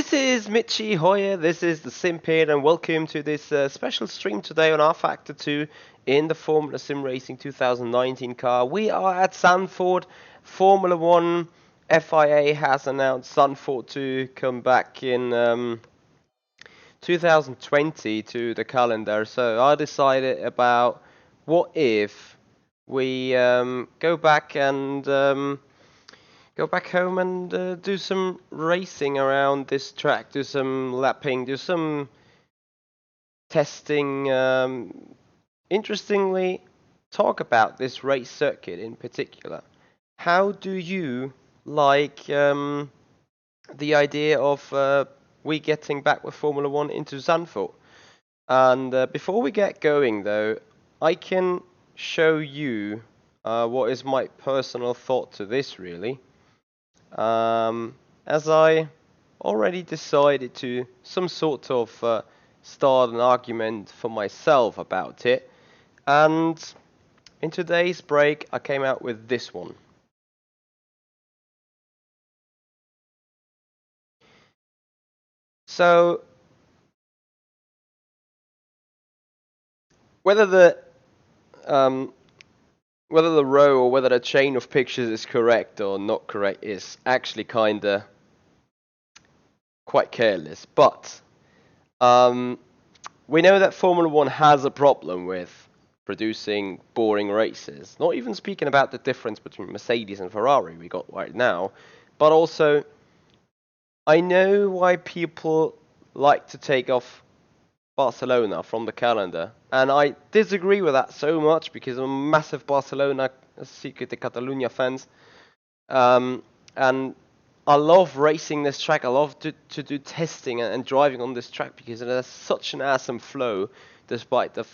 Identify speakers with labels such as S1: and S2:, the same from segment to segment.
S1: This is Michi Hoyer, this is the Simpid, and welcome to this special stream today on R Factor 2 in the Formula Sim Racing 2019 car. We are at Zandvoort, Formula 1. FIA has announced Zandvoort to come back in 2020 to the calendar, so I decided about what if we go back home and do some racing around this track, do some lapping, do some testing. Interestingly, talk about this race circuit in particular. How do you like the idea of we getting back with Formula 1 into Zandvoort? And before we get going, though, I can show you what is my personal thought to this, really. As I already decided to some sort of start an argument for myself about it, and in today's break I came out with this one. So whether the row or whether the chain of pictures is correct or not correct is actually kinda quite careless, but we know that Formula 1 has a problem with producing boring races. Not even speaking about the difference between Mercedes and Ferrari we got right now, but also I know why people like to take off Barcelona from the calendar, and I disagree with that so much because I'm a massive Barcelona Secret de Catalunya fans, and I love racing this track. I love to do testing and driving on this track because it has such an awesome flow, despite the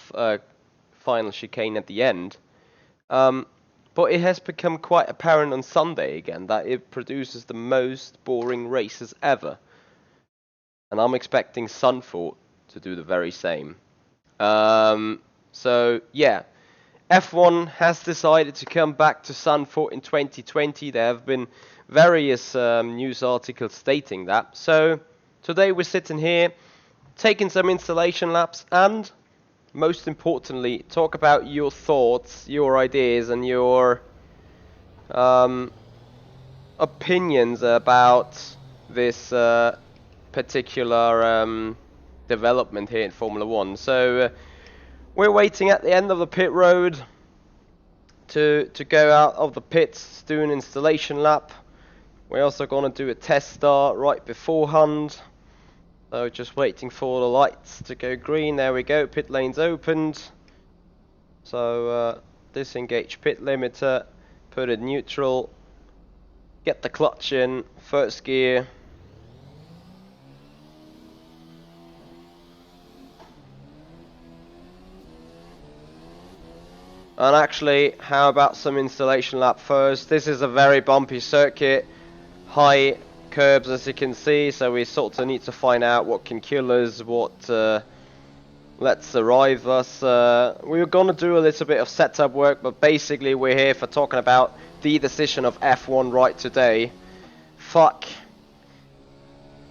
S1: final chicane at the end. But it has become quite apparent on Sunday again that it produces the most boring races ever, and I'm expecting Zandvoort to do the very same. So yeah, F1 has decided to come back to Zandvoort in 2020. There have been various news articles stating that. So today we're sitting here, taking some installation laps, and most importantly, talk about your thoughts, your ideas, and your opinions about this particular development here in Formula 1. So we're waiting at the end of the pit road to go out of the pits, do an installation lap. We're also going to do a test start right beforehand. So just waiting for the lights to go green. There we go, pit lane's opened. So disengage pit limiter, put it neutral, get the clutch in, first gear. And actually, how about some installation lap first? This is a very bumpy circuit, high curbs as you can see, so we sort of need to find out what can kill us, what lets survive us. We were gonna do a little bit of setup work, but basically we're here for talking about the decision of F1 right today. Fuck.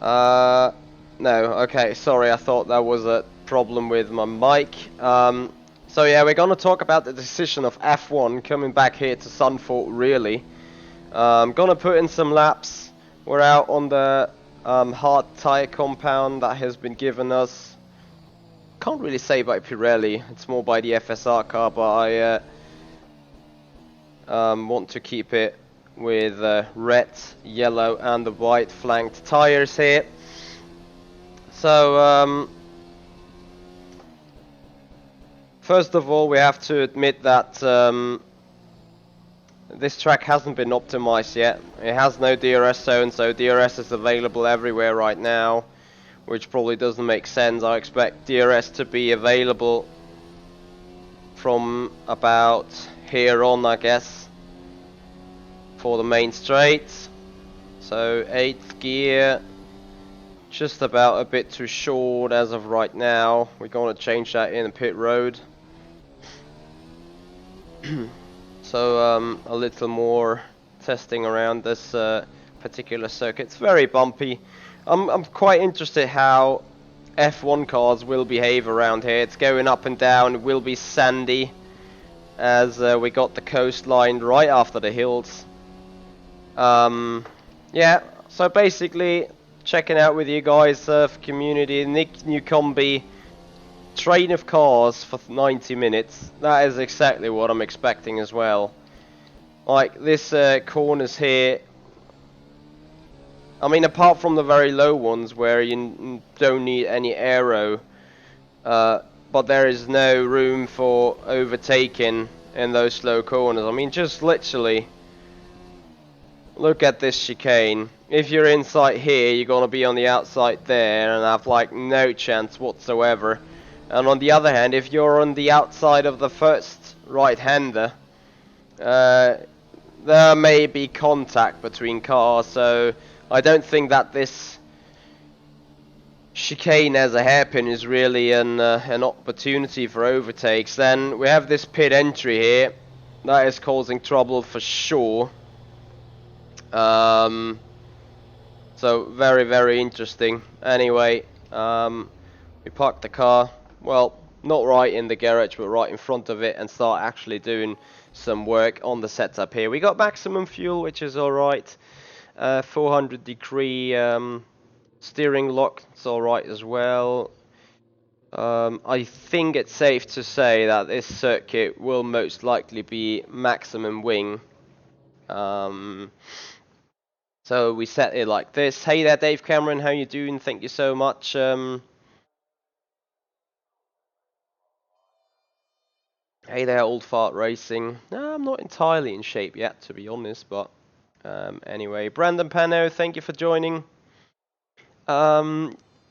S1: No, okay, sorry, I thought that was a problem with my mic. So yeah, we're gonna talk about the decision of F1 coming back here to Zandvoort, really. Gonna put in some laps. We're out on the hard tyre compound that has been given us. Can't really say by Pirelli, it's more by the FSR car, but I want to keep it with red, yellow and the white flanked tyres here. So first of all, we have to admit that this track hasn't been optimized yet. It has no DRS zone, so DRS is available everywhere right now, which probably doesn't make sense. I expect DRS to be available from about here on, I guess, for the main straight. So 8th gear, just about a bit too short as of right now. We're going to change that in the pit road. So a little more testing around this particular circuit. It's very bumpy. I'm quite interested how F1 cars will behave around here. It's going up and down. It will be sandy, as we got the coastline right after the hills. Yeah, so basically checking out with you guys, surf community, Nick Newcombe, train of cars for 90 minutes. That is exactly what I'm expecting as well. Like this corners here, I mean, apart from the very low ones where you don't need any aero, but there is no room for overtaking in those slow corners. I mean, just literally look at this chicane. If you're inside here, you're gonna be on the outside there and have like no chance whatsoever. And on the other hand, if you're on the outside of the first right-hander, there may be contact between cars, so I don't think that this chicane as a hairpin is really an opportunity for overtakes. Then we have this pit entry here. That is causing trouble for sure. So very, very interesting. Anyway, we parked the car, well, not right in the garage, but right in front of it, and start actually doing some work on the setup here. We got maximum fuel, which is alright. 400-degree steering lock, it's alright as well. I think it's safe to say that this circuit will most likely be maximum wing. So we set it like this. Hey there, Dave Cameron, how you doing? Thank you so much. Hey there, Old Fart Racing. No, I'm not entirely in shape yet, to be honest, but anyway. Brandon Pano, thank you for joining.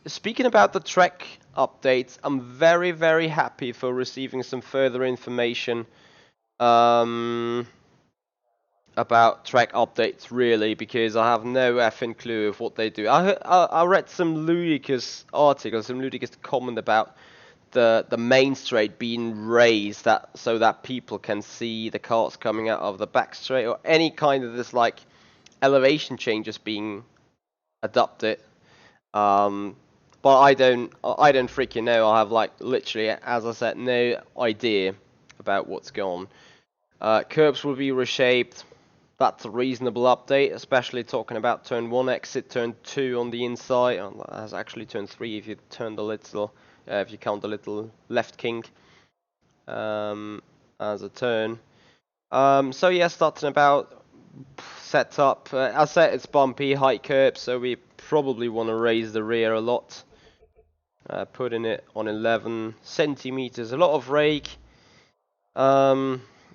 S1: Speaking about the Trek updates, I'm very, very happy for receiving some further information about Trek updates, really, because I have no effing clue of what they do. I read some ludicrous articles, some ludicrous comment about the main straight being raised so that people can see the cars coming out of the back straight, or any kind of this like elevation changes being adopted. But I don't freaking know. I have like literally, as I said, no idea about what's going on. Curbs will be reshaped. That's a reasonable update, especially talking about turn 1 exit, turn 2 on the inside. Oh, that's actually turn 3 if you turn the little, if you count the little left kink as a turn. So yeah, starting about setup. As I said, it's bumpy, high curb, so we probably want to raise the rear a lot. Putting it on 11 centimeters. A lot of rake.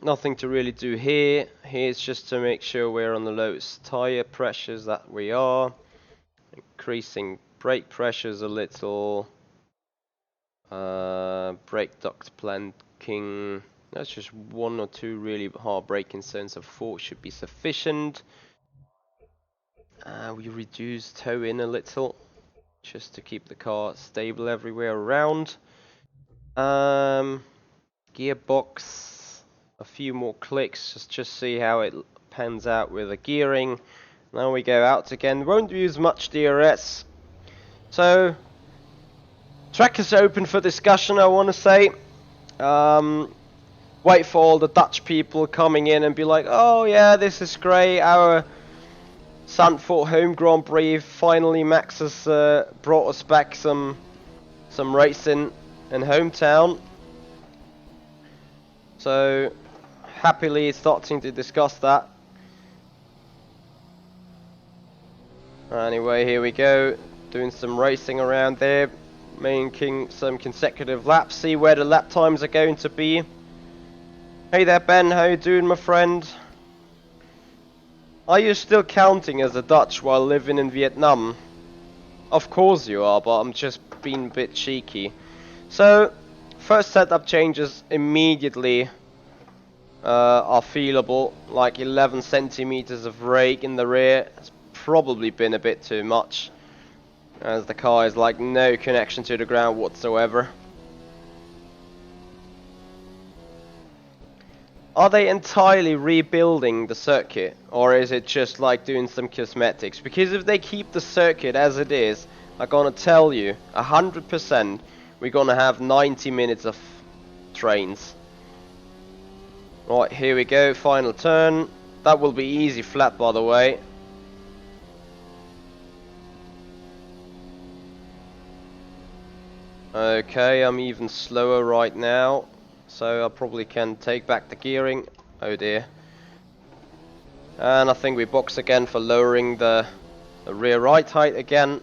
S1: Nothing to really do here. Here's just to make sure we're on the lowest tire pressures that we are. Increasing brake pressures a little. Brake duct planking. That's just 1 or 2 really hard braking zones, so 4 should be sufficient. We reduce toe in a little, just to keep the car stable everywhere around. Gearbox, a few more clicks, just see how it pans out with the gearing. Now we go out again, won't use much DRS. So, track is open for discussion, I want to say. Wait for all the Dutch people coming in and be like, oh yeah, this is great, our Zandvoort Home Grand Prix, finally Max has brought us back some racing in hometown. So, happily starting to discuss that. Anyway, here we go, doing some racing around there, making some consecutive laps, see where the lap times are going to be. Hey there Ben, how you doing my friend? Are you still counting as a Dutch while living in Vietnam? Of course you are, but I'm just being a bit cheeky. So, first setup changes immediately are feelable, like 11 centimeters of rake in the rear. It's probably been a bit too much, as the car is like no connection to the ground whatsoever. Are they entirely rebuilding the circuit, or is it just like doing some cosmetics? Because if they keep the circuit as it is, I'm gonna tell you 100% we're gonna have 90 minutes of trains. Right, here we go, final turn. That will be easy flat, by the way. Okay, I'm even slower right now, so I probably can take back the gearing. Oh dear. And I think we box again for lowering the rear right height again.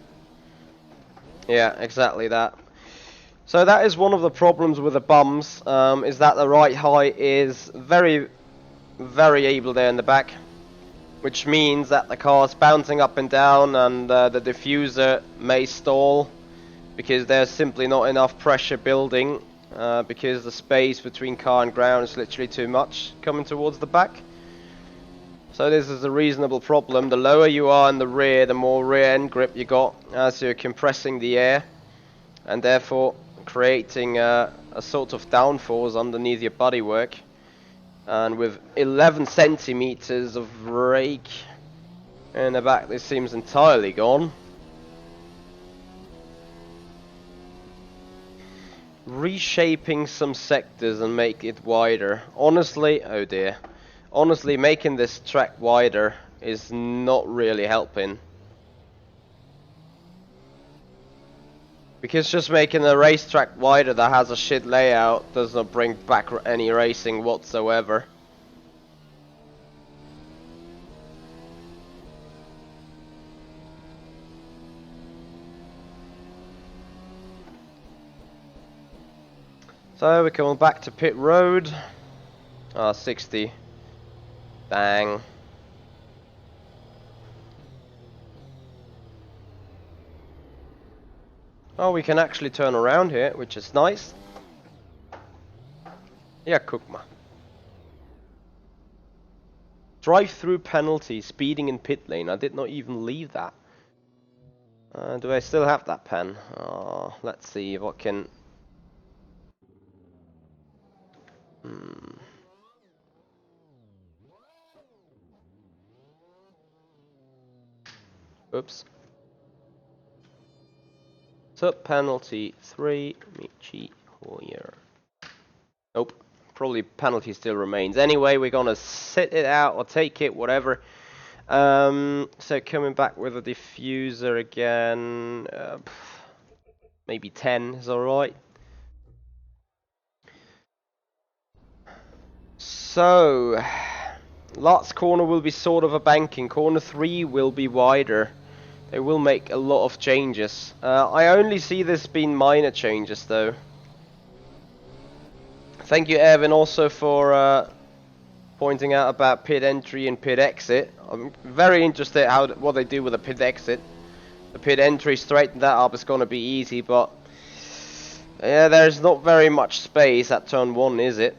S1: Yeah, exactly that. So that is one of the problems with the bums, is that the right height is very variable there in the back, which means that the car's bouncing up and down, and the diffuser may stall because there's simply not enough pressure building, because the space between car and ground is literally too much coming towards the back. So this is a reasonable problem. The lower you are in the rear, the more rear end grip you got as you're compressing the air, and therefore creating a sort of downforce underneath your bodywork. And with 11 centimeters of rake in the back, this seems entirely gone. Reshaping some sectors and make it wider. Honestly, oh dear. Honestly, making this track wider is not really helping. Because just making a racetrack wider that has a shit layout does not bring back any racing whatsoever. So we're coming back to pit road. 60. Bang. Oh, we can actually turn around here, which is nice. Yeah, Kukma. Drive-through penalty, speeding in pit lane. I did not even leave that. Do I still have that pen? Let's see what can... Oops. Sub penalty 3, Michi here. Nope. Probably penalty still remains. Anyway, we're gonna sit it out or take it, whatever. So coming back with a diffuser again. Maybe 10 is alright. So, last corner will be sort of a banking. Corner 3 will be wider. They will make a lot of changes. I only see this being minor changes though. Thank you, Evan, also for pointing out about pit entry and pit exit. I'm very interested what they do with the pit exit. The pit entry, straighten that up, is going to be easy, but yeah, there's not very much space at turn 1, is it?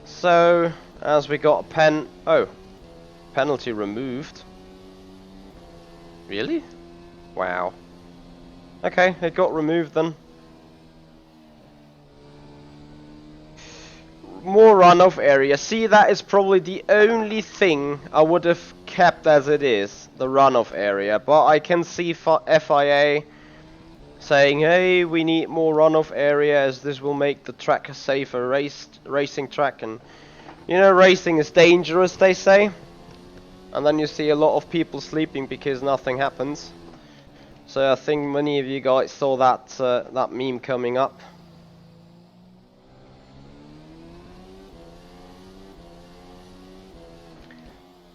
S1: So, as we got a penalty removed. Really? Wow. Okay, it got removed then. More runoff area. See, that is probably the only thing I would have kept as it is, the runoff area. But I can see FIA saying, hey, we need more runoff area as this will make the track a safer racing track. And you know, racing is dangerous, they say. And then you see a lot of people sleeping because nothing happens. So I think many of you guys saw that that meme coming up.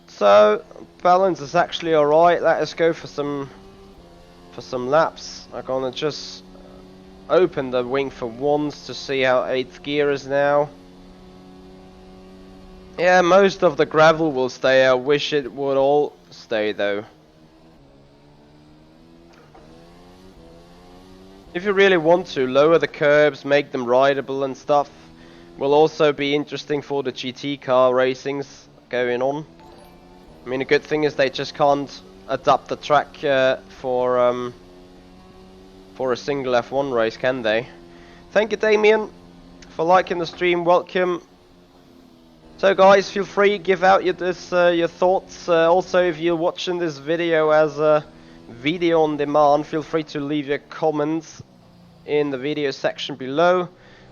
S1: So balance is actually alright. Let us go for some laps. I'm gonna just open the wing for once to see how 8th gear is now. Yeah, most of the gravel will stay. I wish it would all stay though. If you really want to, lower the curbs, make them rideable and stuff. Will also be interesting for the GT car racings going on. I mean, a good thing is they just can't adapt the track for a single F1 race, can they? Thank you, Damien, for liking the stream. Welcome. So guys, feel free to give out your thoughts. Also, if you're watching this video as a video on demand, feel free to leave your comments in the video section below.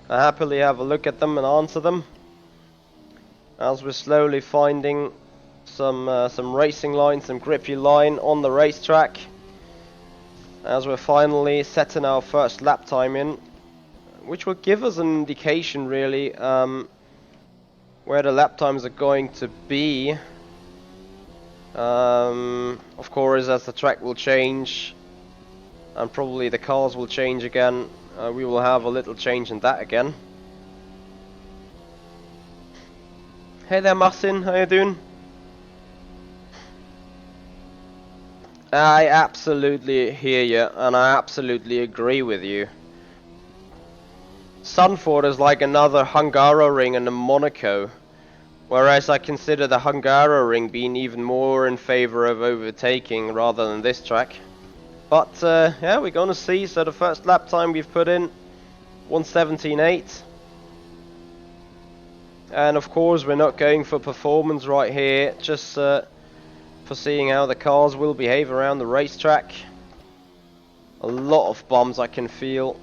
S1: I happily have a look at them and answer them, as we're slowly finding some racing line, some grippy line on the racetrack, as we're finally setting our first lap time in, which will give us an indication really where the lap times are going to be. Of course, as the track will change and probably the cars will change again, we will have a little change in that again. Hey there Martin, how you doing? I absolutely hear you, and I absolutely agree with you. Zandvoort is like another Hungaroring and a Monaco, whereas I consider the Hungaroring being even more in favor of overtaking rather than this track. But yeah, we're gonna see. So the first lap time we've put in 1:17.8. And of course we're not going for performance right here, just for seeing how the cars will behave around the racetrack. A lot of bumps I can feel.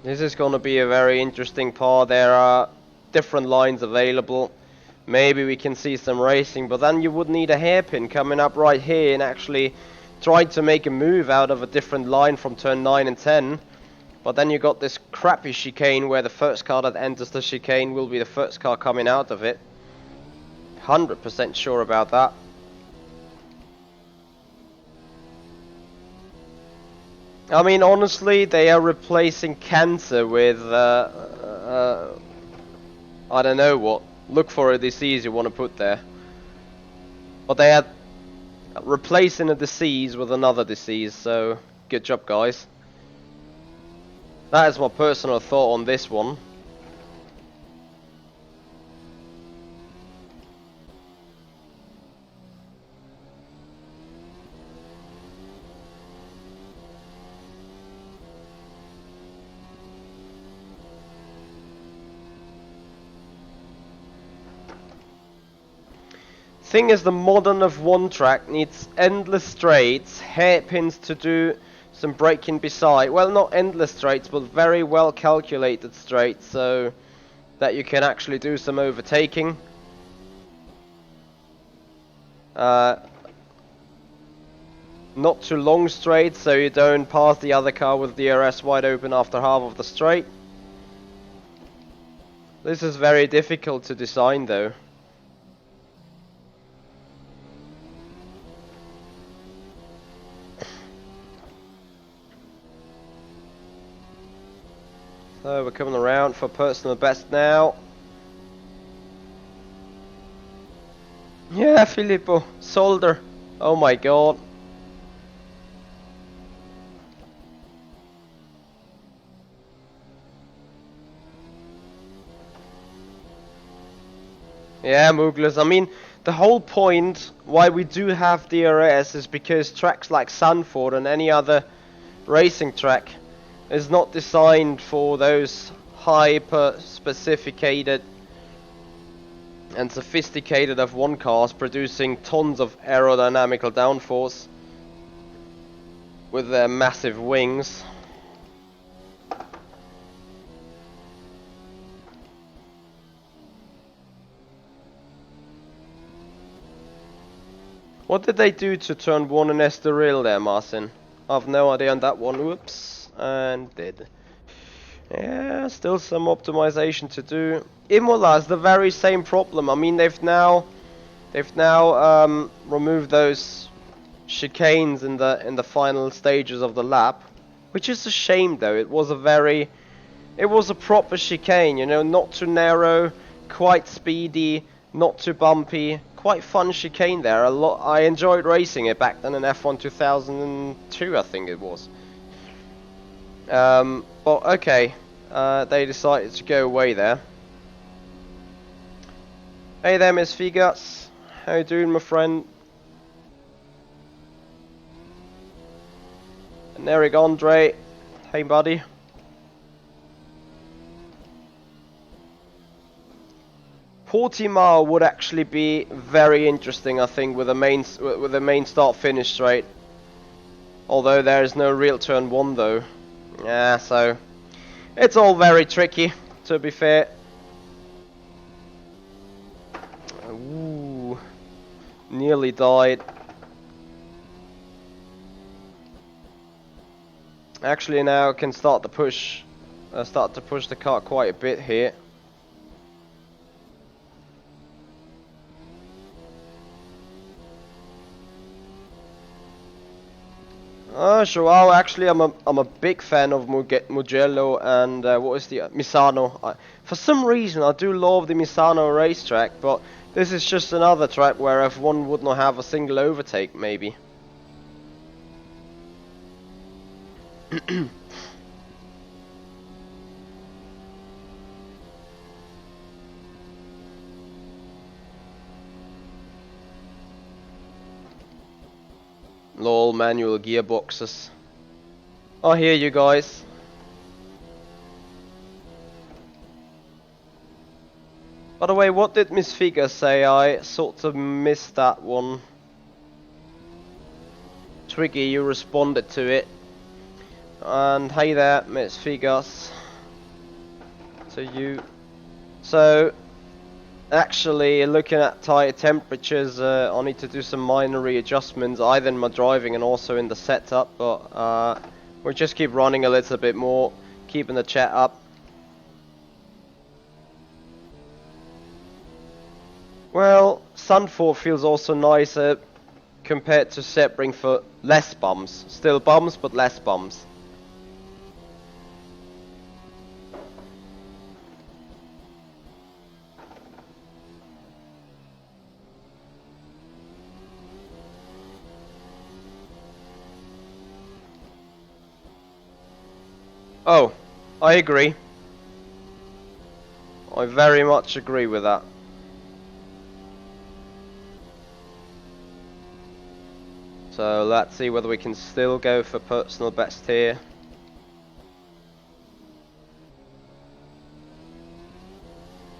S1: This is going to be a very interesting part. There are different lines available. Maybe we can see some racing, but then you would need a hairpin coming up right here and actually try to make a move out of a different line from turn 9 and 10. But then you got this crappy chicane where the first car that enters the chicane will be the first car coming out of it. 100% sure about that. I mean, honestly, they are replacing cancer with, I don't know what. Look for a disease you want to put there. But they are replacing a disease with another disease, so good job, guys. That is my personal thought on this one. Thing is, the modern F1 track needs endless straights, hairpins to do some braking beside. Well, not endless straights, but very well calculated straights, so that you can actually do some overtaking. Not too long straight, so you don't pass the other car with DRS wide open after half of the straight. This is very difficult to design though. So we're coming around for personal best now. Yeah, Filippo, solder. Oh my god. Yeah, Muglis. I mean, the whole point why we do have DRS is because tracks like Zandvoort and any other racing track is not designed for those hyper specificated and sophisticated F1 cars producing tons of aerodynamical downforce with their massive wings. What did they do to turn 1 in Estoril there, Martin? I've no idea on that one. Whoops. And did. Yeah, still some optimization to do. Imola has the very same problem. I mean, they've now removed those chicanes in the final stages of the lap, which is a shame though. It was a proper chicane, you know, not too narrow, quite speedy, not too bumpy, quite fun chicane there. I enjoyed racing it back then in F1 2002, I think it was. But okay, they decided to go away there. Hey there, Miss Figuts. How you doing, my friend? Eric Andre. Hey, buddy. Portimao would actually be very interesting, I think, with the main start-finish straight. Although there is no real turn 1 though. Yeah, so it's all very tricky, to be fair. Ooh, nearly died. Actually, now I can start to push the car quite a bit here. Joao, actually, I'm a big fan of Mugello and what is the Misano. For some reason, I do love the Misano racetrack, but this is just another track where F1 would not have a single overtake, maybe. Lol, manual gearboxes. I hear you guys. By the way, what did Miss Figure say? I sort of missed that one. Twiggy, you responded to it. And hey there, Miss Figures. So you... So... Actually, looking at tyre temperatures, I need to do some minor readjustments, either in my driving and also in the setup, but we'll just keep running a little bit more, keeping the chat up. Well, Zandvoort feels also nicer compared to Sebring for less bumps. Still bumps, but less bumps. Oh, I agree. I very much agree with that. So let's see whether we can still go for personal best here.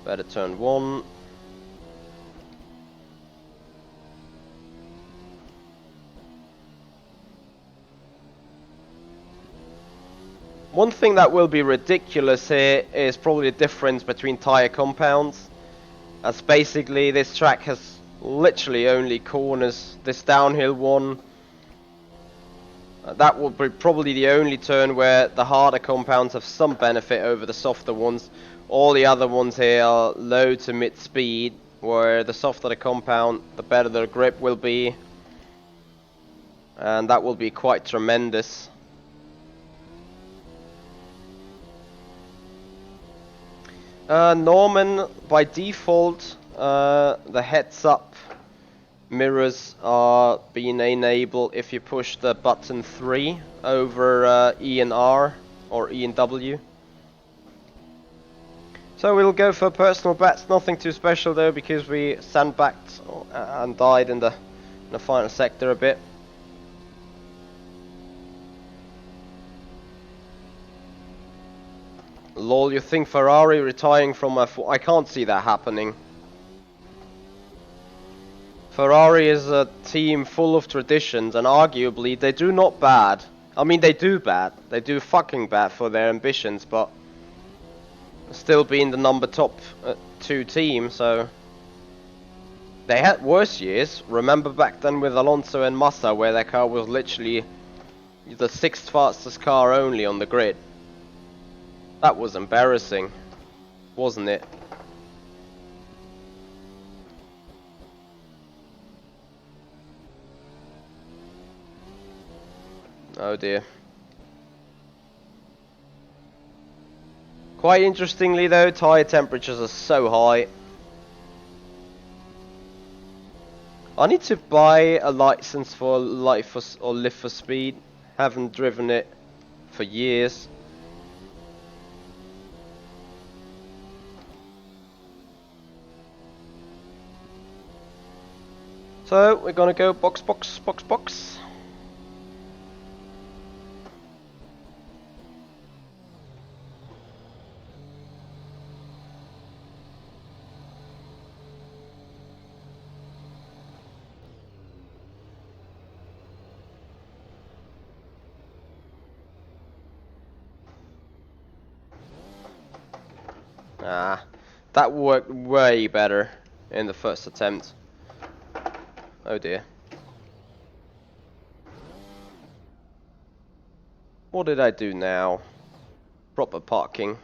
S1: Better turn 1. One thing that will be ridiculous here is probably the difference between tyre compounds. As basically this track has literally only corners. This downhill one, that will be probably the only turn where the harder compounds have some benefit over the softer ones. All the other ones here are low to mid speed, where the softer the compound, the better the grip will be. And that will be quite tremendous. Norman, by default, the heads-up mirrors are being enabled if you push the button 3 over E and R or E and W. So we'll go for personal bets. Nothing too special though, because we sandbagged and died in the final sector a bit. Lol, you think Ferrari retiring from F1? I can't see that happening. Ferrari is a team full of traditions, and arguably they do not bad. I mean, they do bad. They do fucking bad for their ambitions, but still being the number top 2 team, so... They had worse years. Remember back then with Alonso and Massa, where their car was literally the 6th fastest car only on the grid. That was embarrassing, wasn't it? Oh dear. Quite interestingly though, tyre temperatures are so high. I need to buy a license for Life or Live for Speed. Haven't driven it for years. So we're gonna go box, box, box, box. Ah, that worked way better in the first attempt. Oh dear. What did I do now? Proper parking.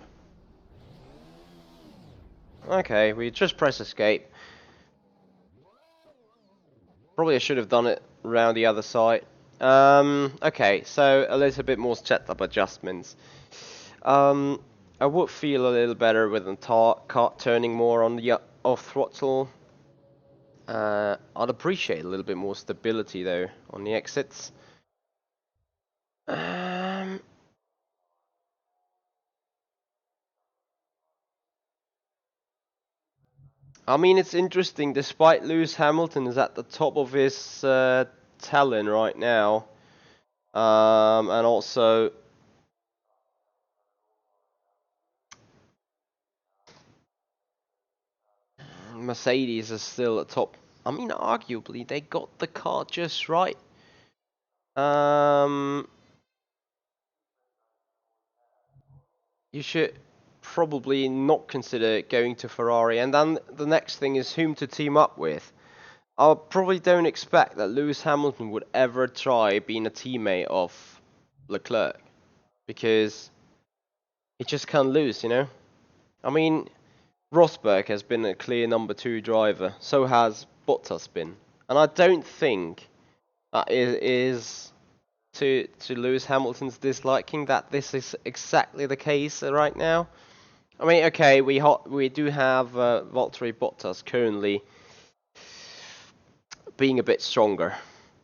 S1: Okay, we just press escape. Probably I should have done it around the other side. Okay, so a little bit more setup adjustments. I would feel a little better with the car turning more on the off throttle. I'd appreciate a little bit more stability though on the exits. I mean, it's interesting. Despite Lewis Hamilton is at the top of his talent right now, and also Mercedes is still at top. I mean, arguably they got the car just right. You should probably not consider going to Ferrari. And then the next thing is whom to team up with. I probably don't expect that Lewis Hamilton would ever try being a teammate of Leclerc, because he just can't lose, you know? I mean, Rosberg has been a clear number 2 driver, so has Bottas been. And I don't think that is to Lewis Hamilton's disliking that this is exactly the case right now. I mean, okay, we do have Valtteri Bottas currently being a bit stronger,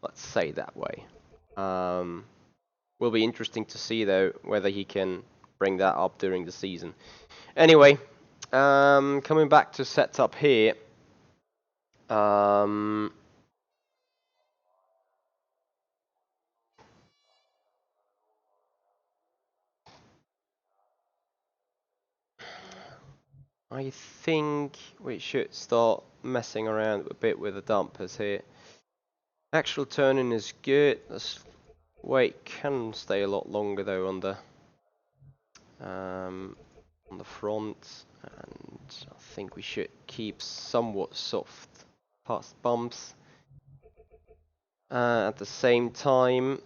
S1: let's say that way. Will be interesting to see though whether he can bring that up during the season. Anyway, coming back to setup here. I think we should start messing around a bit with the dampers here. Actual turning is good. This weight can stay a lot longer though on the front, and I think we should keep somewhat soft past bumps. At the same time,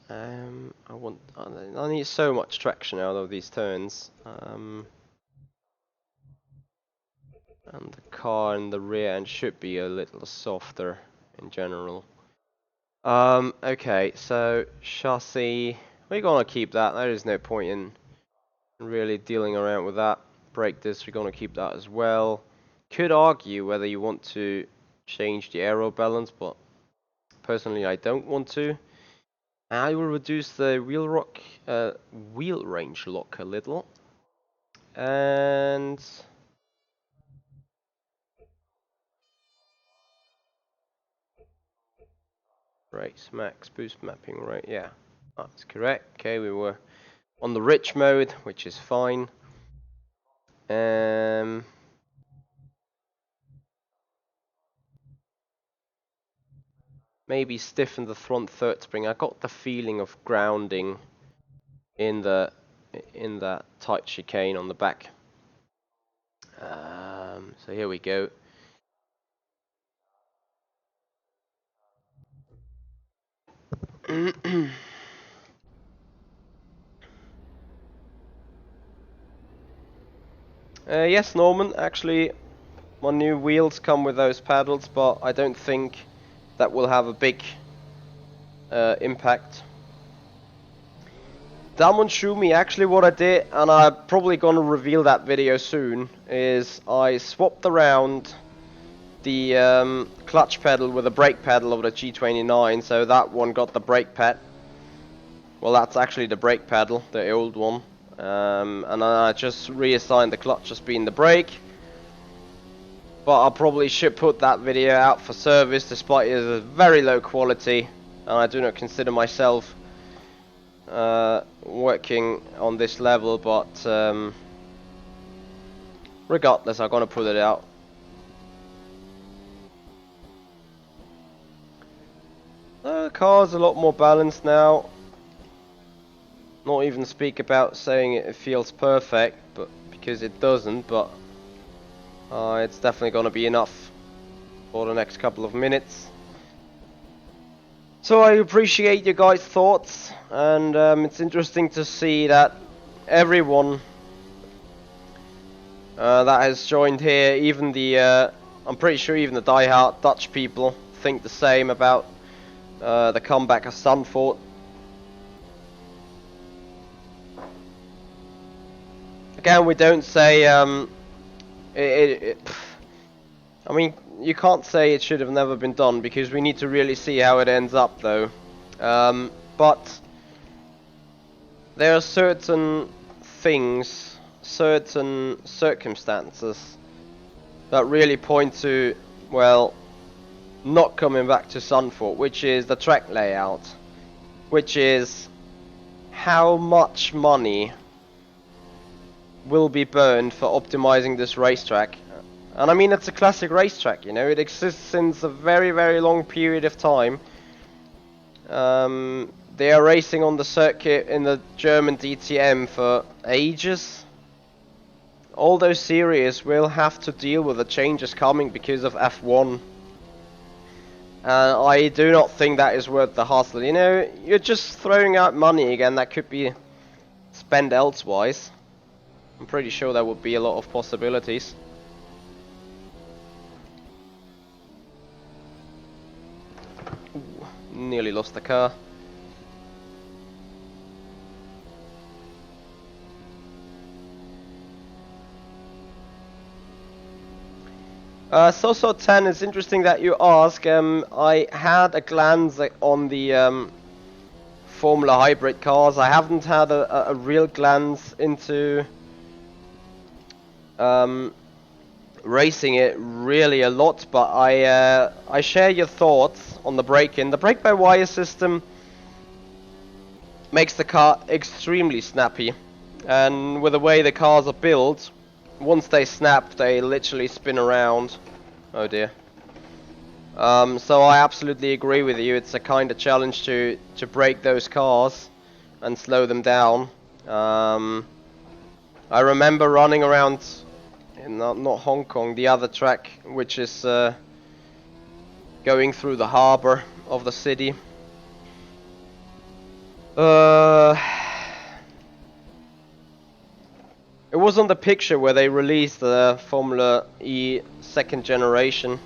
S1: I need so much traction out of these turns. And the car in the rear end should be a little softer in general. Okay, so chassis, we're gonna keep that. There is no point in really dealing around with that. Brake disc, we're gonna keep that as well. Could argue whether you want to change the aero balance, but personally I don't want to. I will reduce the wheel range lock a little. And race max boost mapping, right? Yeah, that's correct. Okay, we were on the rich mode, which is fine. Maybe stiffen the front third spring. I got the feeling of grounding in that tight chicane on the back. So here we go. Yes, Norman, actually my new wheels come with those paddles, but I don't think that will have a big impact. Damon Shumi, actually what I did, and I'm probably gonna reveal that video soon, is I swapped around the clutch pedal with the brake pedal of the G29, so that one got the brake pad. Well, that's actually the brake pedal, the old one. And then I just reassigned the clutch as being the brake. But I probably should put that video out for service, despite it is very low quality, and I do not consider myself working on this level, but regardless, I'm gonna put it out. The car's a lot more balanced now. Not even speak about saying it feels perfect, but because it doesn't, but it's definitely going to be enough for the next couple of minutes. So I appreciate your guys' thoughts, and it's interesting to see that everyone that has joined here, even the I'm pretty sure even the die-hard Dutch people think the same about the comeback of Zandvoort. Again, we don't say I mean, you can't say it should have never been done, because we need to really see how it ends up, though. But there are certain things, certain circumstances that really point to, well, not coming back to Zandvoort, which is the track layout, which is how much money will be burned for optimizing this racetrack. And I mean, it's a classic racetrack, you know, it exists since a very, very long period of time. They are racing on the circuit in the German DTM for ages. All those series will have to deal with the changes coming because of F1. I do not think that is worth the hassle. You know, you're just throwing out money again that could be spent elsewise. I'm pretty sure there would be a lot of possibilities. Nearly lost the car. So 10, it's interesting that you ask. I had a glance on the Formula Hybrid cars. I haven't had a real glance into racing it really a lot, but I share your thoughts on the brake-in. The brake-by-wire system makes the car extremely snappy, and with the way the cars are built, once they snap, they literally spin around. Oh dear. So I absolutely agree with you. It's a kind of challenge to break those cars and slow them down. I remember running around in not Hong Kong, the other track, which is going through the harbor of the city. It was on the picture where they released the Formula E second generation.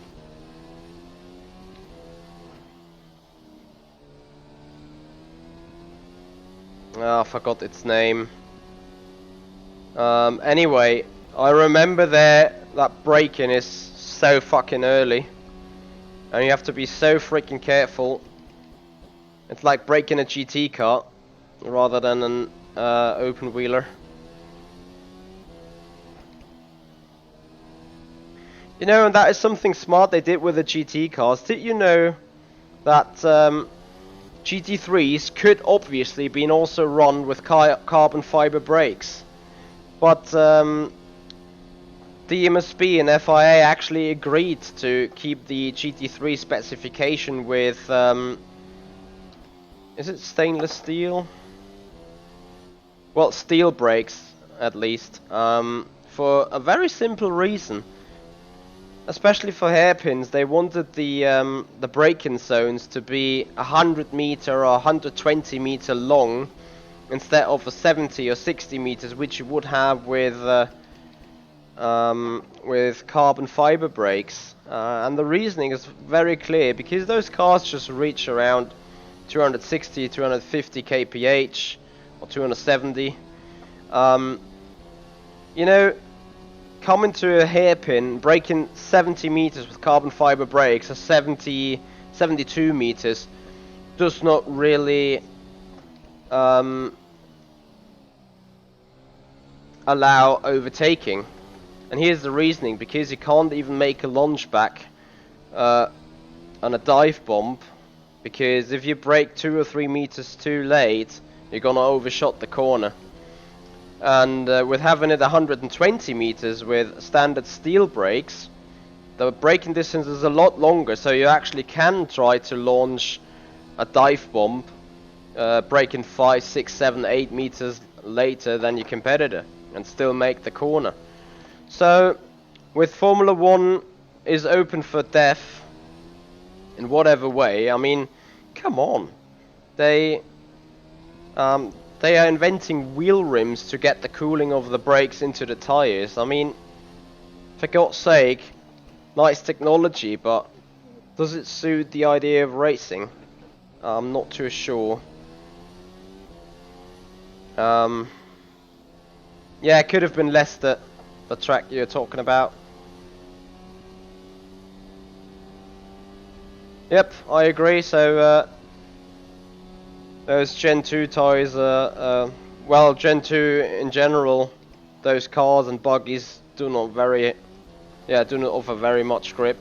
S1: I forgot its name. Anyway, I remember that braking is so fucking early, and you have to be so freaking careful. It's like braking a GT car rather than an open wheeler. You know, and that is something smart they did with the GT cars. Did you know that GT3s could obviously been also run with carbon fiber brakes, but the MSB and FIA actually agreed to keep the GT3 specification with is it stainless steel? Well, steel brakes at least, for a very simple reason. Especially for hairpins, they wanted the braking zones to be 100 meter or 120 meter long instead of 70 or 60 meters, which you would have with carbon fiber brakes. And the reasoning is very clear, because those cars just reach around 260, 250 kph or 270. You know, coming to a hairpin, braking 70 meters with carbon fiber brakes, or 72 meters, does not really allow overtaking. And here's the reasoning: because you can't even make a lunge back on a dive bomb, because if you brake 2 or 3 meters too late, you're gonna overshot the corner. And with having it 120 meters with standard steel brakes, the braking distance is a lot longer, so you actually can try to launch a dive bomb braking 5, 6, 7, 8 meters later than your competitor. and still make the corner. So, with Formula 1 is open for death in whatever way, I mean, come on. They are inventing wheel rims to get the cooling of the brakes into the tires. I mean, for God's sake, nice technology, but does it suit the idea of racing? I'm not too sure. Yeah, it could have been less the track you're talking about. Yep, I agree. So those Gen 2 tires, well, Gen 2 in general, those cars and buggies do not offer very much grip.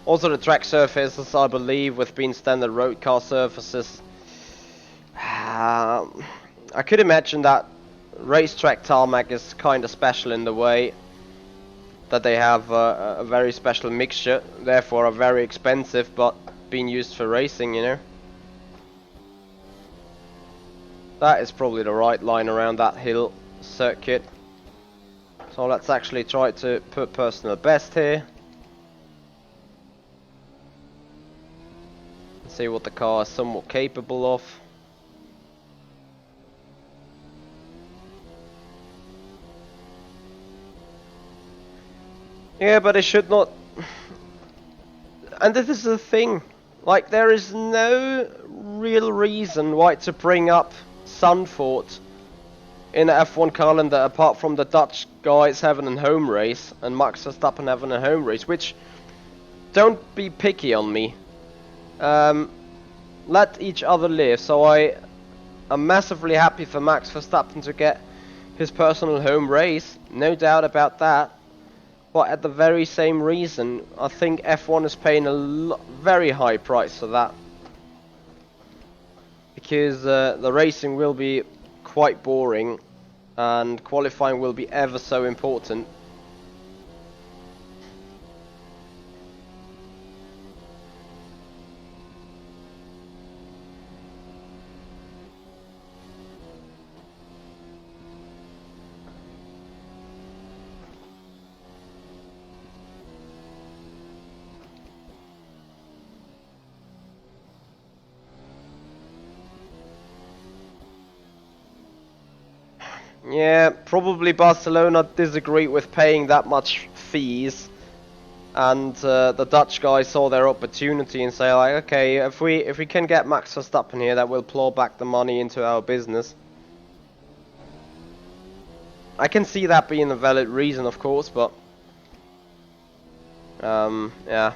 S1: Also, the track surfaces, I believe, with being standard road car surfaces, I could imagine that racetrack tarmac is kind of special in the way that they have a very special mixture, therefore are very expensive, but being used for racing, you know. That is probably the right line around that hill circuit. So let's actually try to put personal best here. See what the car is somewhat capable of. Yeah, but it should not. And this is the thing. Like, there is no real reason why to bring up Zandvoort in the F1 calendar apart from the Dutch guys having a home race and Max Verstappen having a home race, which, don't be picky on me. Let each other live. So I am massively happy for Max Verstappen to get his personal home race, no doubt about that. But at the very same reason, I think F1 is paying a very high price for that, because the racing will be quite boring and qualifying will be ever so important. Yeah, probably Barcelona disagreed with paying that much fees, and the Dutch guys saw their opportunity and say, like, okay, if we can get Max Verstappen here, that will plow back the money into our business. I can see that being a valid reason, of course, but yeah.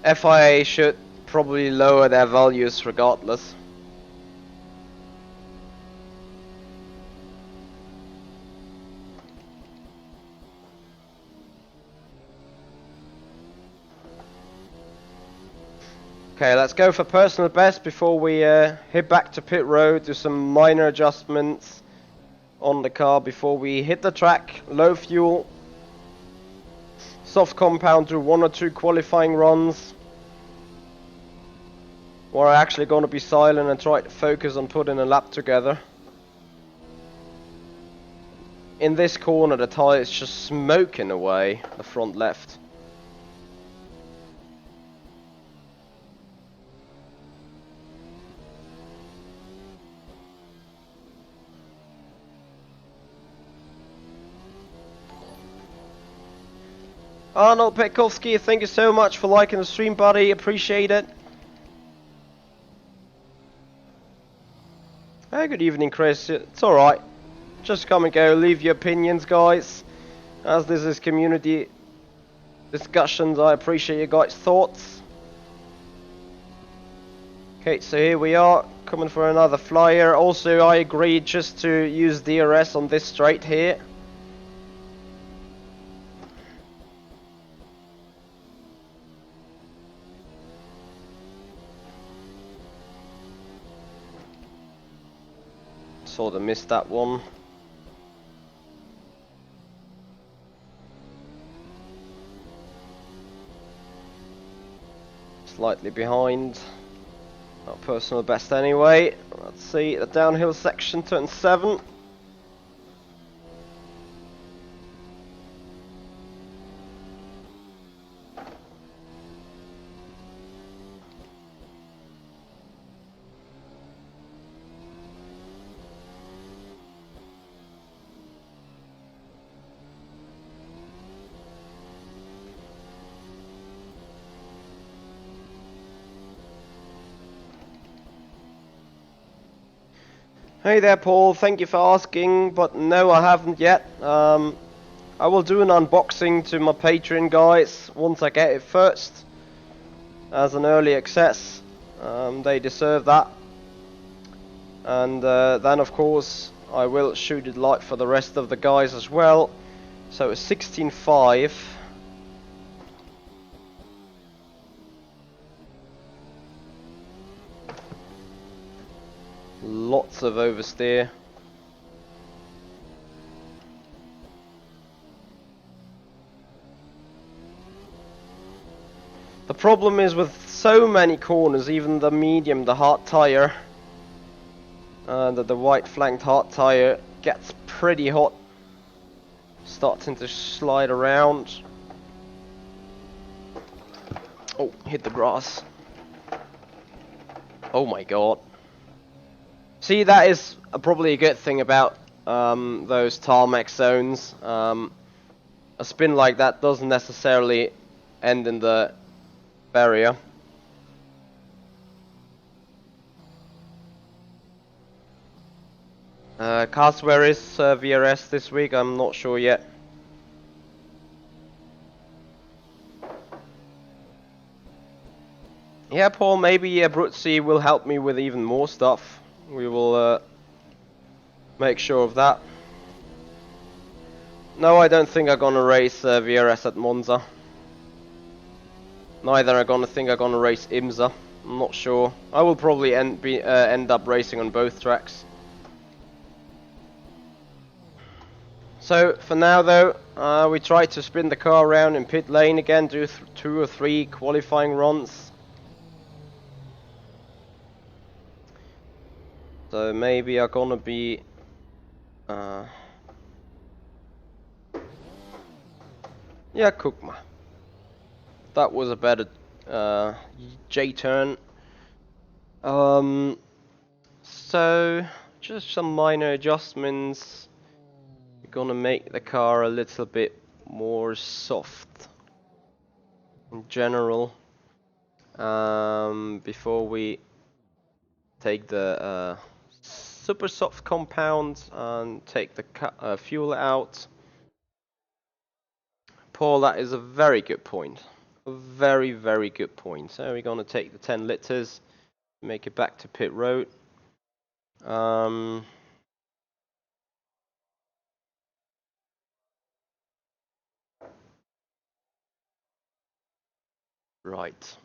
S1: FIA should probably lower their values regardless. Okay, let's go for personal best before we head back to pit road, do some minor adjustments on the car before we hit the track. Low fuel, soft compound, do 1 or 2 qualifying runs. We're actually going to be silent and try to focus on putting a lap together. In this corner, the tyre is just smoking away, the front left. Arnold Petkovsky, thank you so much for liking the stream, buddy. Appreciate it. Hey, good evening, Chris. It's alright. Just come and go. Leave your opinions, guys. As this is community discussions, I appreciate your guys' thoughts. Okay, so here we are, coming for another flyer. Also, I agreed just to use DRS on this straight here. Sort of missed that one. Slightly behind. Not personal best anyway. Let's see, the downhill section, turn 7. Hey there, Paul. Thank you for asking, but no, I haven't yet. I will do an unboxing to my Patreon guys once I get it first, as an early access. They deserve that. And then, of course, I will shoot it live for the rest of the guys as well. So it's 16.5. Lots of oversteer. The problem is with so many corners, even the medium, the hard tire, the white flanked hard tire gets pretty hot, starting to slide around. Oh, hit the grass. Oh my god. See, that is probably a good thing about those tarmac zones. A spin like that doesn't necessarily end in the barrier. Cars, where is VRS this week? I'm not sure yet. Yeah, Paul, maybe Brutzi will help me with even more stuff. We will make sure of that. No, I don't think I'm gonna race VRS at Monza. Neither I'm gonna think I'm gonna race IMSA. I'm not sure. I will probably end up racing on both tracks. So for now though, we try to spin the car around in pit lane again, do 2 or 3 qualifying runs. So maybe I'm gonna be yeah, Kukma. That was a better J-turn. So just some minor adjustments. We're gonna make the car a little bit more soft in general. Before we take the super soft compound and take the fuel out. Paul, that is a very good point. A very, very good point. So we're gonna take the 10 liters, make it back to pit road. Right.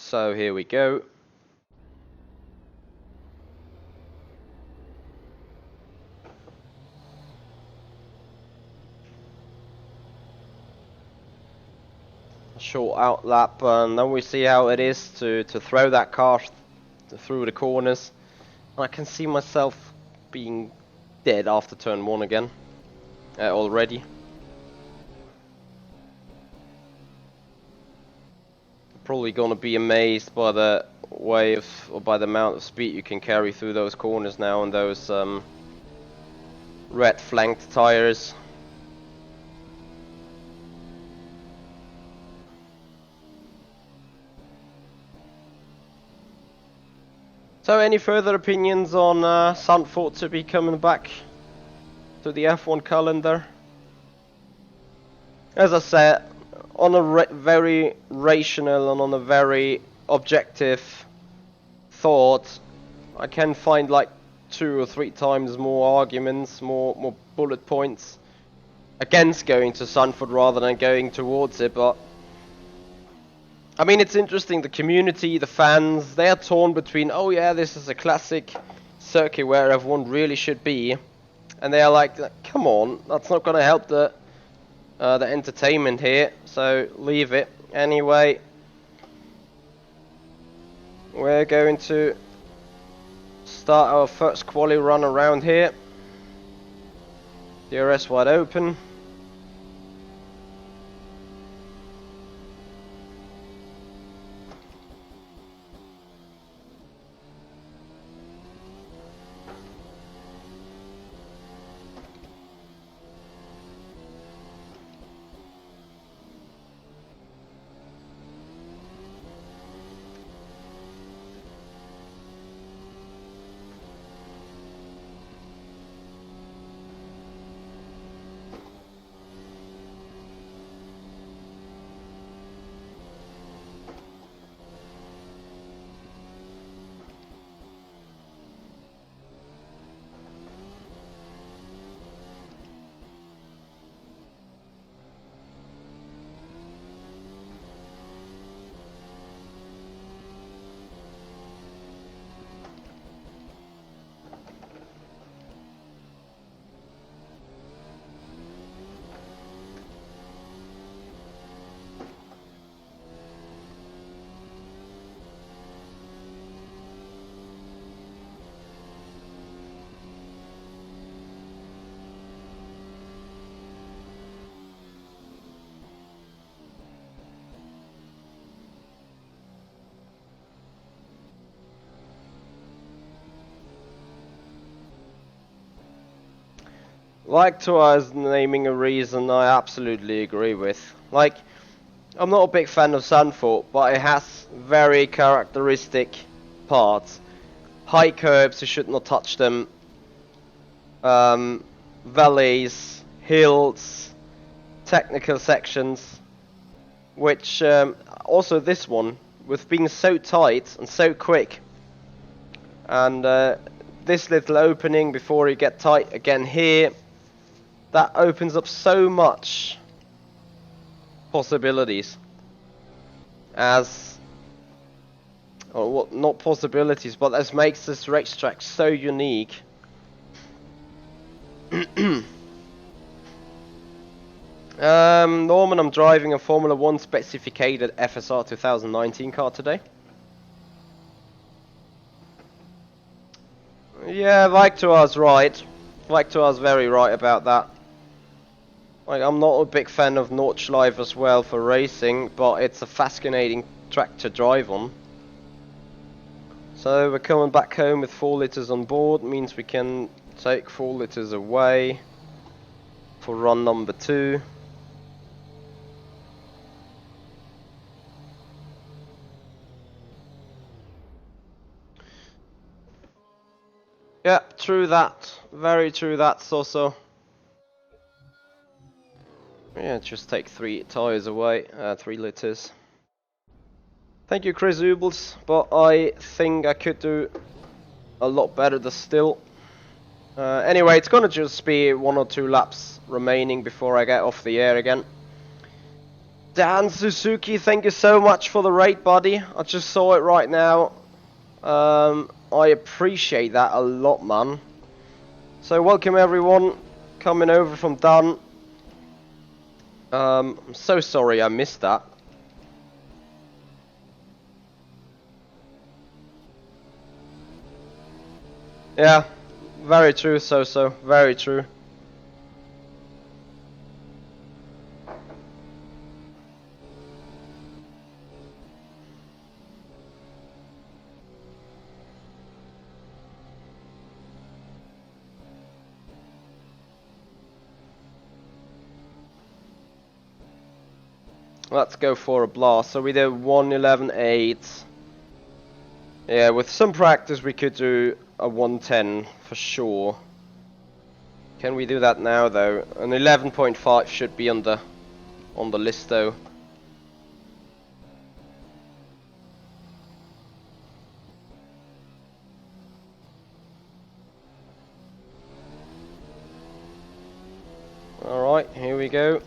S1: So here we go. Short out lap, and then we see how it is to throw that car through the corners. And I can see myself being dead after turn 1 again already. Probably gonna be amazed by the way of, or by the amount of speed you can carry through those corners now on those red flanked tires. So any further opinions on Zandvoort to be coming back to the F1 calendar? As I said, on a very rational and on a very objective thought, I can find like 2 or 3 times more arguments, more bullet points against going to Zandvoort rather than going towards it. But I mean, it's interesting, the community, the fans, they are torn between, oh yeah, this is a classic circuit where everyone really should be, and they are like, come on, that's not going to help the entertainment here, so leave it. Anyway, we're going to start our first quali run around here. DRS wide open. Like Tua's naming a reason I absolutely agree with. Like, I'm not a big fan of Zandvoort, but it has very characteristic parts. High curbs, you should not touch them. Valleys, hills, technical sections, which also this one, with being so tight and so quick, and this little opening before you get tight again here, that opens up so much possibilities. As, or what, not possibilities, but as makes this racetrack so unique. Norman, I'm driving a Formula 1 specificated FSR 2019 car today. Yeah, Victor's right. Victor's very right about that. Like, I'm not a big fan of Nordschleife as well for racing, but it's a fascinating track to drive on. So we're coming back home with 4 litres on board, means we can take 4 litres away for run number 2. Yeah, true that. Very true that, Soso. Yeah, just take 3 tyres away, 3 litres. Thank you, Chris Ubels, but I think I could do a lot better than still. Anyway, it's gonna just be 1 or 2 laps remaining before I get off the air again. Dan Suzuki, thank you so much for the rate, buddy. I just saw it right now. I appreciate that a lot, man. So welcome everyone coming over from Dan. I'm so sorry I missed that. Yeah, very true, so very true. Let's go for a blast. So we did 1:11.8. Yeah, with some practice we could do a 1:10 for sure. Can we do that now though? An 11.5 should be on the list though. Alright, here we go.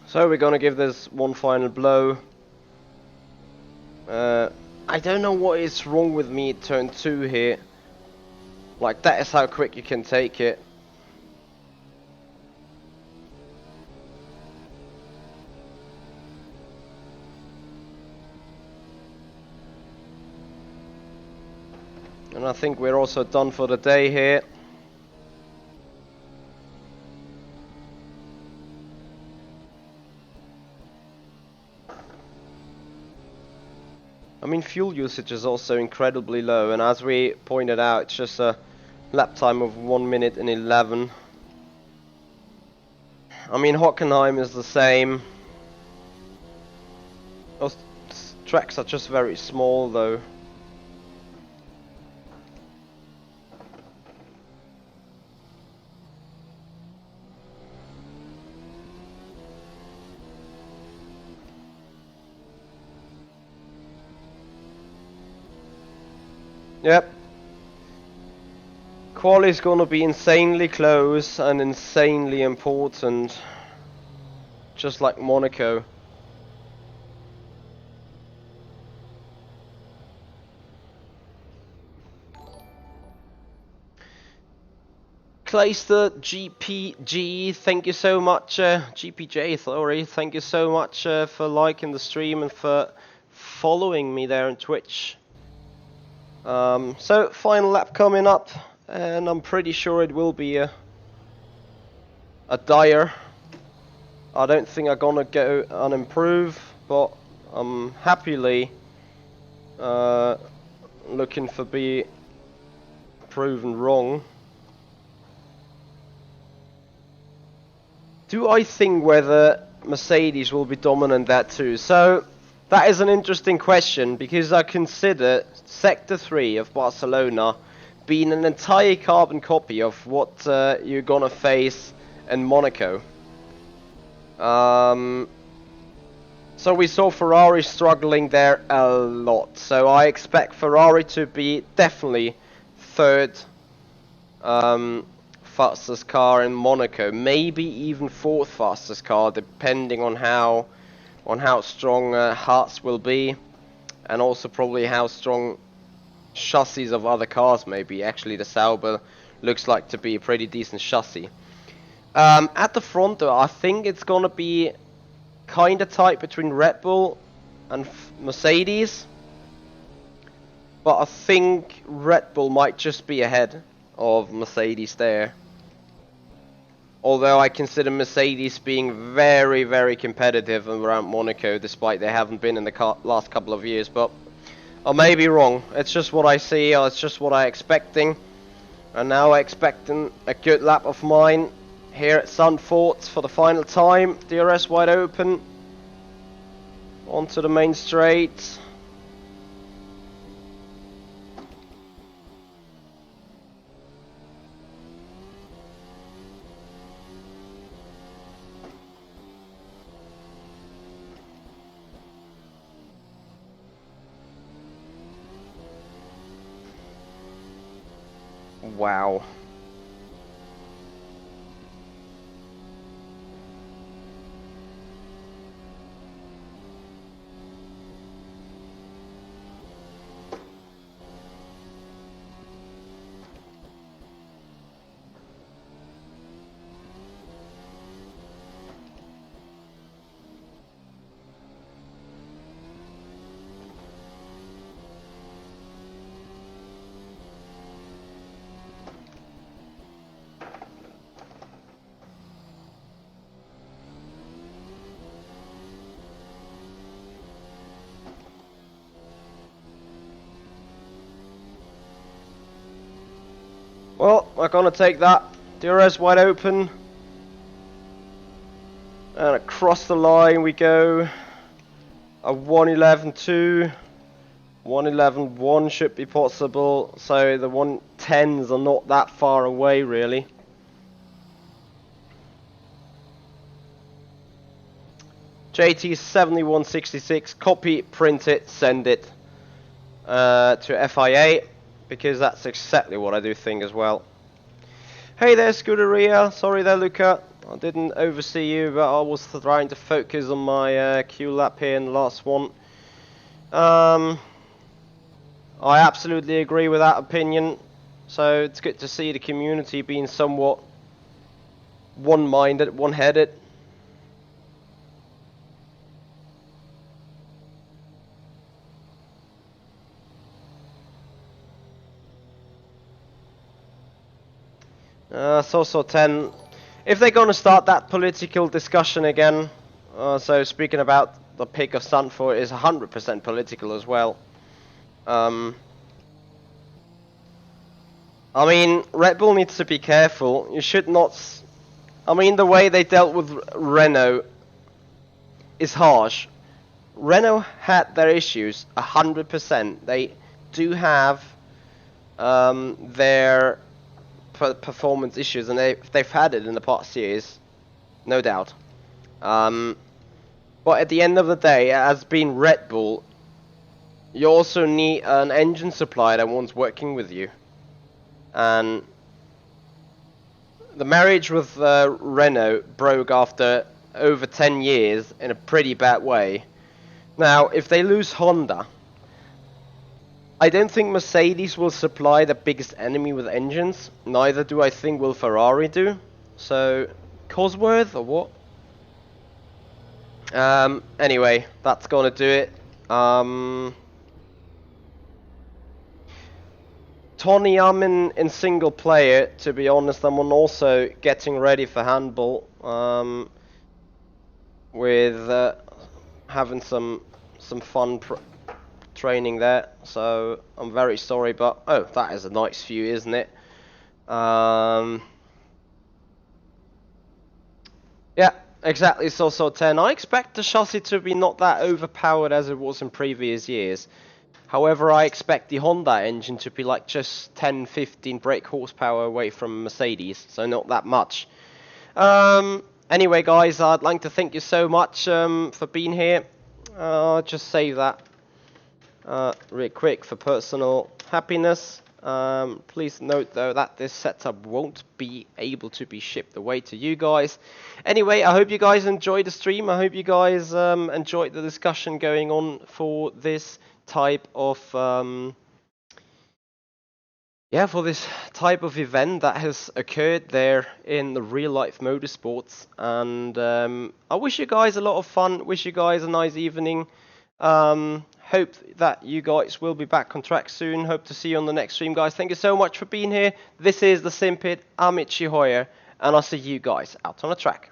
S1: So we're gonna give this one final blow. I don't know what is wrong with me at turn 2 here. Like, that is how quick you can take it. And I think we're also done for the day here. I mean, fuel usage is also incredibly low, and as we pointed out, it's just a lap time of 1 minute and 11. I mean, Hockenheim is the same. Those tracks are just very small, though. Yep. Quali's gonna be insanely close and insanely important. Just like Monaco. Clayster GPG, thank you so much, GPJ, sorry, thank you so much for liking the stream and for following me there on Twitch. So, final lap coming up, and I'm pretty sure it will be a dire. I don't think I'm gonna go and improve, but I'm happily looking for be proven wrong. Do I think whether Mercedes will be dominant that too? So that is an interesting question, because I consider Sector 3 of Barcelona being an entire carbon copy of what you're gonna face in Monaco. So we saw Ferrari struggling there a lot, so I expect Ferrari to be definitely third fastest car in Monaco, maybe even fourth fastest car, depending on how strong Haas will be, and also probably how strong chassis of other cars may be. Actually, the Sauber looks like to be a pretty decent chassis. At the front, though, I think it's gonna be kind of tight between Red Bull and Mercedes, but I think Red Bull might just be ahead of Mercedes there. Although I consider Mercedes being very, very competitive around Monaco, despite they haven't been in the last couple of years. But I may be wrong. It's just what I see, or it's just what I'm expecting. And now I'm expecting a good lap of mine here at Zandvoort for the final time. DRS wide open. Onto the main straight. Wow. Well, we're gonna take that. DRS wide open. And across the line we go. A 111.2. 111.1 should be possible. So the 110s are not that far away, really. JT7166. Copy, print it, send it to FIA. Because that's exactly what I do think as well. Hey there, Scuderia. Sorry there, Luca. I didn't oversee you, but I was trying to focus on my Q lap here in the last one. I absolutely agree with that opinion. So it's good to see the community being somewhat one-minded, one-headed. So 10. If they're going to start that political discussion again, so speaking about the pick of Zandvoort is 100% political as well. I mean, Red Bull needs to be careful. You should not. I mean, the way they dealt with Renault is harsh. Renault had their issues 100%. They do have their performance issues, and they've had it in the past years, no doubt. But at the end of the day, as being Red Bull, you also need an engine supplier that wants working with you. And the marriage with Renault broke after over 10 years in a pretty bad way. Now, if they lose Honda, I don't think Mercedes will supply the biggest enemy with engines. Neither do I think will Ferrari do. So, Cosworth or what? Anyway, that's gonna do it. Tony, I'm in single player, to be honest. I'm also getting ready for handball. With having some fun training there. So I'm very sorry, but oh, that is a nice view, isn't it? Yeah, exactly. So 10. I expect the chassis to be not that overpowered as it was in previous years. However, I expect the Honda engine to be like just 10-15 brake horsepower away from Mercedes, so not that much. Anyway, guys, I'd like to thank you so much for being here. I'll just save that real quick for personal happiness. Please note, though, that this setup won't be able to be shipped away to you guys. Anyway, I hope you guys enjoyed the stream. I hope you guys enjoyed the discussion going on for this type of for this type of event that has occurred there in the real life motorsports. And I wish you guys a lot of fun, wish you guys a nice evening. Hope that you guys will be back on track soon. Hope to see you on the next stream, guys. Thank you so much for being here. This is the Simpit. I'm Michi, and I'll see you guys out on the track.